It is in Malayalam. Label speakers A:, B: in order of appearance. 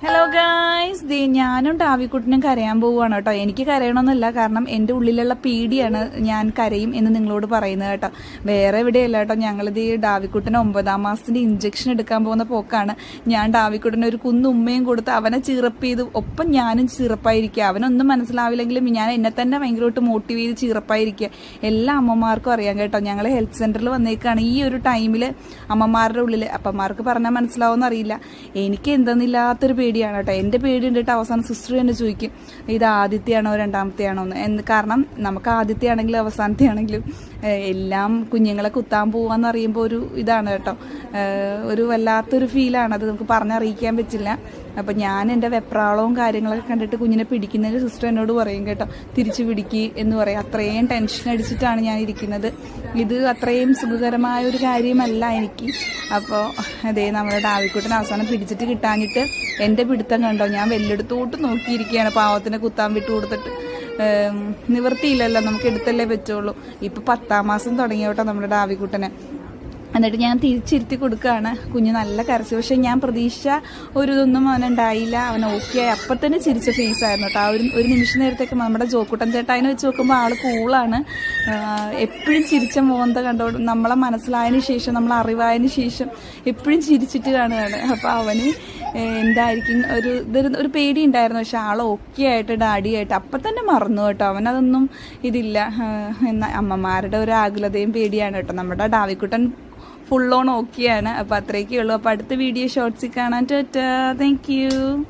A: ഹലോ ഗായ്സ്, ഞാനും ഡാവിക്കുട്ടനും കരയാൻ പോവുകയാണ് കേട്ടോ. എനിക്ക് കരയണമെന്നല്ല, കാരണം എൻ്റെ ഉള്ളിലുള്ള പേടിയാണ് ഞാൻ കരയും എന്ന് നിങ്ങളോട് പറയുന്നത് കേട്ടോ. വേറെ എവിടെയല്ല കേട്ടോ. ഞങ്ങളിത് ഡാവിക്കുട്ടന് 9ാം മാസത്തിൻ്റെ ഇഞ്ചക്ഷൻ എടുക്കാൻ പോകുന്ന പോക്കാണ്. ഞാൻ ഡാവിക്കുട്ടന് ഒരു കുന്നുമ്മയും കൊടുത്ത് അവനെ ചീറപ്പ് ചെയ്ത് ഒപ്പം ഞാനും ചീറപ്പായിരിക്കുക. അവനൊന്നും മനസ്സിലാവില്ലെങ്കിലും ഞാൻ എന്നെ തന്നെ ഭയങ്കരമായിട്ട് മോട്ടീവ് ചെയ്ത് ചീറപ്പായിരിക്കുക. എല്ലാ അമ്മമാർക്കും അറിയാം കേട്ടോ. ഞങ്ങൾ ഹെൽത്ത് സെൻറ്ററിൽ വന്നേക്കാണ് ഈ ഒരു ടൈമിൽ. അമ്മമാരുടെ ഉള്ളിൽ അപ്പന്മാർക്ക് പറഞ്ഞാൽ മനസ്സിലാവുമെന്ന് അറിയില്ല, എനിക്ക് എന്തെന്നില്ലാത്തൊരു പേടിയാണ് കേട്ടോ. എൻ്റെ പേടി ഉണ്ടിട്ട് അവസാനം സിസ്റ്റർ തന്നെ ചോദിക്കും, ഇത് ആദ്യത്തെയാണോ രണ്ടാമത്തെയാണോ എന്ന്. കാരണം നമുക്ക് ആദ്യത്തെയാണെങ്കിലും അവസാനത്തെയാണെങ്കിലും എല്ലാം കുഞ്ഞുങ്ങളെ കുത്താൻ പോവാന്ന് അറിയുമ്പോൾ ഒരു ഇതാണ് കേട്ടോ. ഒരു വല്ലാത്തൊരു ഫീലാണ്, അത് നമുക്ക് പറഞ്ഞറിയിക്കാൻ പറ്റില്ല. അപ്പം ഞാൻ എൻ്റെ വെപ്രാളവും കാര്യങ്ങളൊക്കെ കണ്ടിട്ട് കുഞ്ഞിനെ പിടിക്കുന്നതിന് സിസ്റ്റർ എന്നോട് പറയും കേട്ടോ, തിരിച്ചു പിടിക്കുക എന്ന് പറയും. അത്രയും ടെൻഷൻ അടിച്ചിട്ടാണ് ഞാൻ ഇരിക്കുന്നത്. ഇത് അത്രയും സുഖകരമായ ഒരു കാര്യമല്ല എനിക്ക്. അപ്പോൾ അതേ നമ്മുടെ ഡാവിക്കുട്ടൻ അവസാനം പിടിച്ചിട്ട് കിട്ടാഞ്ഞിട്ട് എൻ്റെ പിടുത്തം കണ്ടോ, ഞാൻ വെല്ലെടുത്തോട്ട് നോക്കിയിരിക്കുകയാണ്. പാവത്തിനെ കുത്താൻ വിട്ടു കൊടുത്തിട്ട് നിവൃത്തിയില്ലല്ലോ, നമുക്ക് എടുത്തല്ലേ പറ്റുള്ളൂ. ഇപ്പം 10ാം മാസം തുടങ്ങിയോട്ടോ നമ്മുടെ ഡാവിക്കുട്ടനെ. എന്നിട്ട് ഞാൻ തിരിച്ചിരുത്തി കൊടുക്കുകയാണ്. കുഞ്ഞ് നല്ല കരച്ചു. പക്ഷെ ഞാൻ പ്രതീക്ഷിച്ച ഒരു ഇതൊന്നും അവനുണ്ടായില്ല. അവൻ ഓക്കെ ആയി. അപ്പം തന്നെ ചിരിച്ച ഫേസ് ആയിരുന്നു കേട്ടോ. ഒരു നിമിഷ നേരത്തേക്ക് നമ്മുടെ ജോക്കുട്ടൻ ചേട്ടായിനെ വെച്ച് നോക്കുമ്പോൾ ആൾ കൂളാണ്. എപ്പോഴും ചിരിച്ച മോന്ത കണ്ടോ, നമ്മളെ മനസ്സിലായതിന് ശേഷം, നമ്മൾ അറിവായതിന് ശേഷം എപ്പോഴും ചിരിച്ചിട്ട് കാണുകയാണ്. അപ്പോൾ അവന് എന്തായിരിക്കും ഒരു പേടി ഉണ്ടായിരുന്നു. പക്ഷെ ആൾ ഓക്കെ ആയിട്ട് ഡാഡിയായിട്ട് അപ്പം തന്നെ മറന്നു കേട്ടോ. അവനതൊന്നും ഇതില്ല. അമ്മമാരുടെ ഒരു ആകുലതയും പേടിയാണ് കേട്ടോ. നമ്മുടെ ഡാവിക്കുട്ടൻ ഫുൾ ഓൺ ഓക്കെയാണ്. അപ്പോൾ അത്രയൊക്കെ ഉള്ളൂ. അപ്പോൾ അടുത്ത വീഡിയോ ഷോർട്സിൽ കാണാൻ. Tata, thank you.